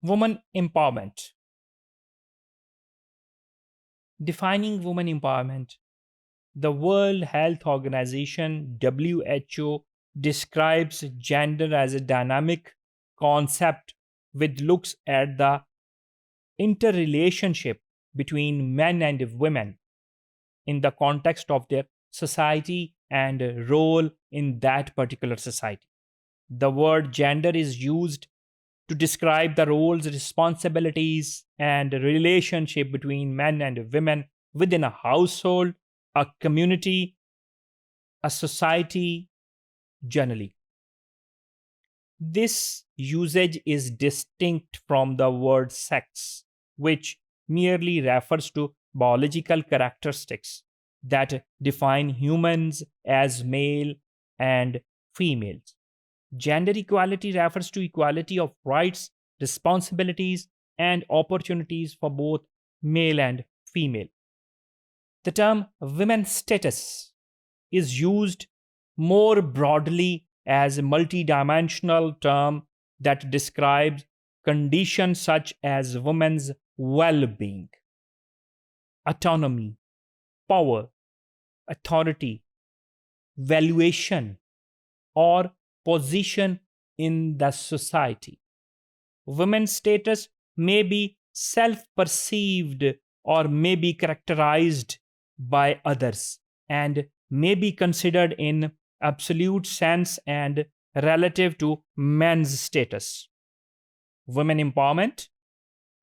Woman empowerment. Defining woman empowerment. The World Health Organization (WHO) describes gender as a dynamic concept which looks at the interrelationship between men and women in the context of their society and role in that particular society. The word gender is used to describe the roles, responsibilities, and relationship between men and women within a household, a community, a society generally. This usage is distinct from the word sex, which merely refers to biological characteristics that define humans as male and females. Gender equality refers to equality of rights, responsibilities, and opportunities for both male and female. The term women's status is used more broadly as a multidimensional term that describes conditions such as women's well being, autonomy, power, authority, valuation, or position in the society. Women's status may be self perceived or may be characterized by others and may be considered in absolute sense and relative to men's status. Women empowerment.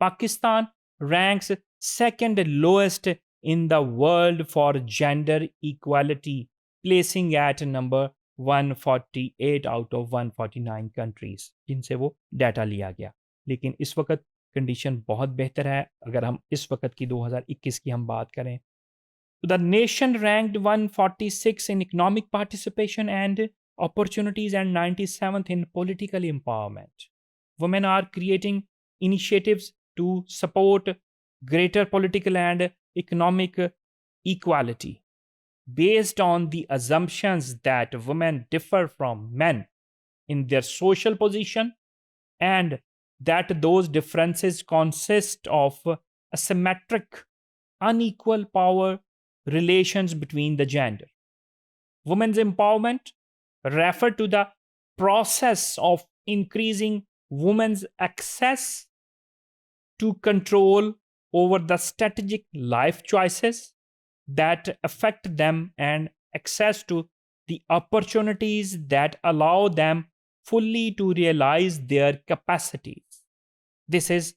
Pakistan ranks second lowest in the world for gender equality, placing at number 148 out of 149 countries जिनसे वो data लिया गया. लेकिन इस वक्त condition बहुत बेहतर है अगर हम इस वक्त की 2021 की हम बात करें. The nation ranked 146 in economic participation and opportunities and 97th in political empowerment. Women are creating initiatives to support greater political and economic equality based on the assumptions that women differ from men in their social position and that those differences consist of asymmetric, unequal power relations between the gender. Women's empowerment refer to the process of increasing women's access to control over the strategic life choices that affect them and access to the opportunities that allow them fully to realize their capacities. This is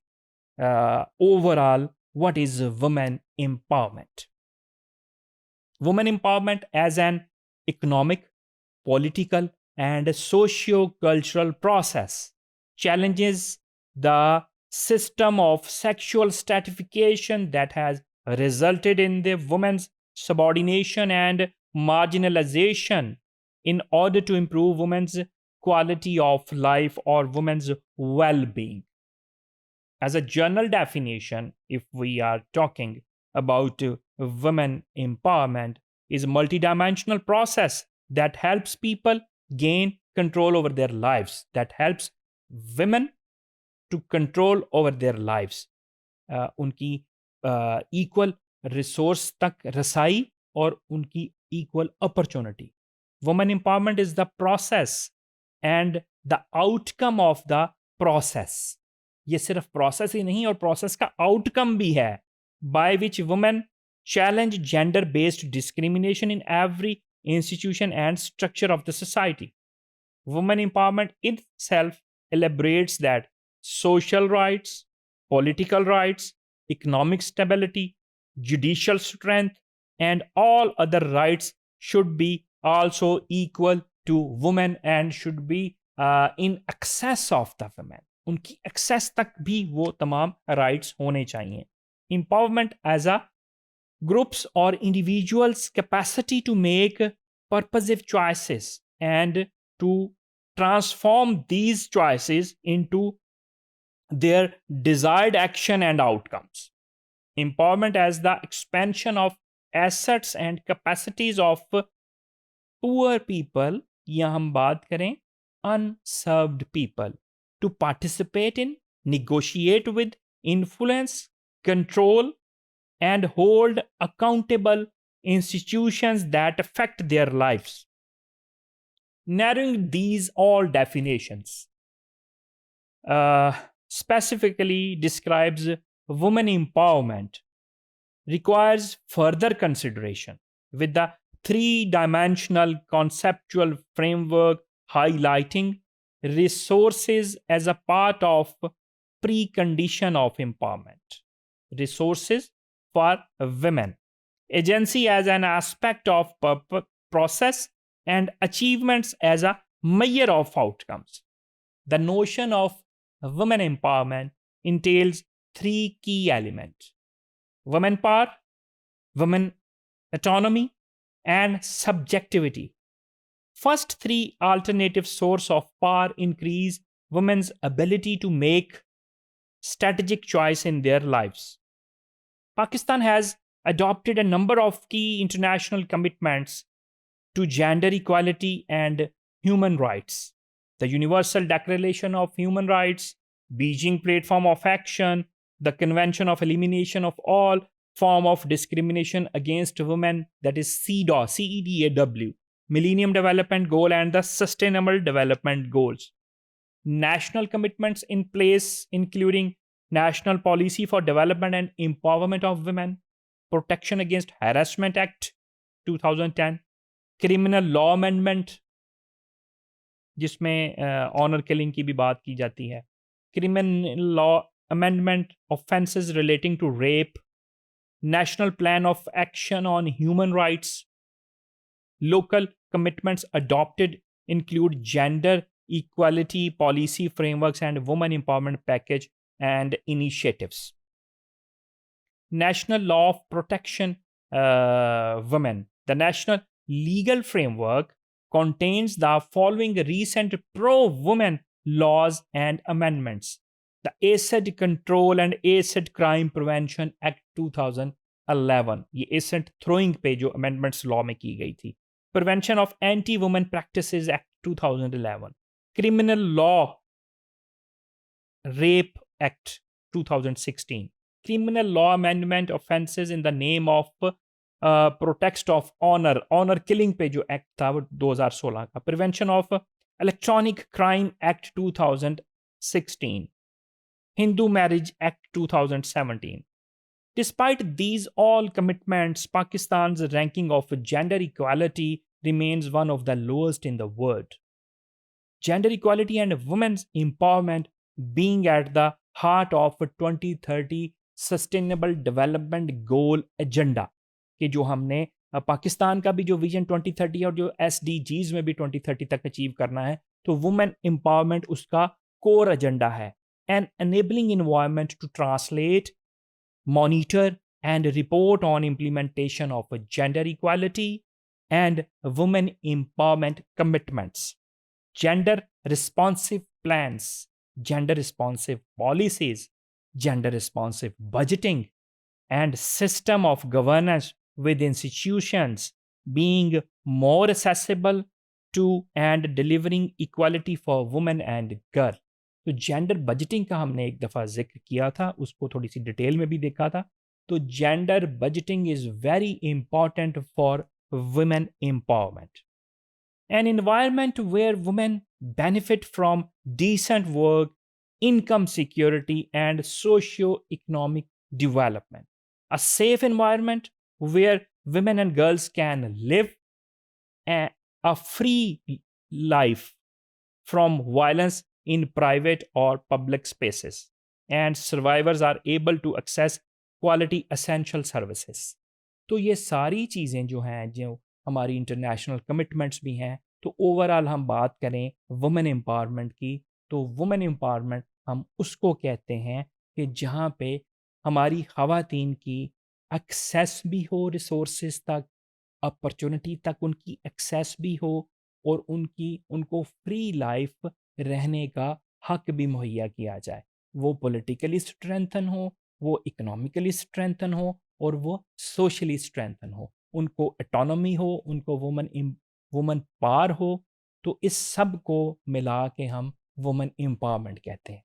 overall what is women empowerment. Women empowerment as an economic, political, and socio-cultural process challenges the system of sexual stratification that has resulted in the women's subordination and marginalization in order to improve women's quality of life or women's well-being. As a general definition, if we are talking about women empowerment, is a multidimensional process that helps people gain control over their lives, that helps women to control over their lives, उनकी equal resource तक रसाई और उनकी equal opportunity. Women empowerment is the process and the outcome of the process. ये सिर्फ process ही नहीं और process का आउटकम भी है, by which women challenge gender based discrimination in every institution and structure of the society. Women empowerment itself elaborates that social rights, political rights, economic stability, judicial strength, and all other rights should be also equal to women and should be in excess of the women. उनकी access तक भी वो तमाम rights होने चाहिए. Empowerment as a group's or individuals' capacity to make purposive choices and to transform these choices into their desired action and outcomes. Empowerment as the expansion of assets and capacities of poor people, या हम बात करें unserved people, to participate in negotiate with, influence, control, and hold accountable institutions that affect their lives. Narrowing these all definitions uh, specifically describes women empowerment requires further consideration, with the three-dimensional conceptual framework highlighting resources as a part of precondition of empowerment. Resources for women, agency as an aspect of process, and achievements as a measure of outcomes. The notion of women empowerment entails three key elements: women power, women autonomy, and subjectivity. First three alternative source of power increase women's ability to make strategic choice in their lives. Pakistan has adopted a number of key international commitments to gender equality and human rights. The Universal Declaration of Human Rights, Beijing Platform of Action, the Convention of Elimination of All Form of Discrimination Against Women, that is CEDAW, CEDAW, Millennium Development Goal, and the Sustainable Development Goals. National commitments in place, including National Policy for Development and Empowerment of Women, Protection Against Harassment Act 2010, Criminal Law Amendment, जिसमें honour killing की भी बात की जाती है, criminal law amendment, offences relating to rape, national plan of action on human rights. Local commitments adopted include gender equality policy frameworks and women empowerment package and initiatives. National law of protection women. The national legal framework contains the following recent pro-women laws and amendments: the Acid Control and Acid Crime Prevention Act 2011. ये acid throwing पे जो amendments law में की गई थी. Prevention of Anti-Women Practices Act 2011. Criminal Law Rape Act 2016. Criminal Law Amendment Offenses in the Name of Protection of Honor. Honor Killing पे जो act था वो 2016 का. Prevention of Electronic Crime Act 2016. Hindu Marriage Act 2017. Despite these all commitments, Pakistan's ranking of gender equality remains one of the lowest in the world. Gender equality and women's empowerment being at the heart of 2030 Sustainable Development Goal Agenda, कि जो हमने पाकिस्तान का भी जो vision 2030 और जो SDGs में भी 2030 तक अचीव करना है, तो वुमेन एम्पावरमेंट उसका कोर एजेंडा है. An enabling environment to translate, monitor, and report on implementation of gender equality and women empowerment commitments, gender responsive plans, gender responsive policies, gender responsive budgeting, and system of governance with institutions being more accessible to and delivering equality for women and girls. तो gender budgeting का हमने एक दफ़ा जिक्र किया था, उसको थोड़ी सी डिटेल में भी देखा था. तो gender budgeting is very important for women empowerment. An environment where women benefit from decent work, income security, and socio-economic development. A safe environment where women and girls can live a free life from violence in private or public spaces, and survivors are able to access quality essential services. तो ये सारी चीज़ें जो हैं, जो हमारी international commitments भी हैं, तो ओवरऑल हम बात करें वुमेन एम्पावरमेंट की, तो वुमेन एम्पावरमेंट हम उसको कहते हैं कि जहाँ पे हमारी ख़वातीन की एक्सेस भी हो रिसोर्सेज तक, अपॉर्चुनिटी तक उनकी एक्सेस भी हो, और उनको फ्री लाइफ रहने का हक भी मुहैया किया जाए. वो पॉलिटिकली स्ट्रेंथन हो, वो इकोनॉमिकली स्ट्रेंथन हो, और वो सोशली स्ट्रेंथन हो, उनको ऑटोनॉमी हो, उनको वुमन पावर हो. तो इस सब को मिला के हम वुमेन एम्पावरमेंट कहते हैं.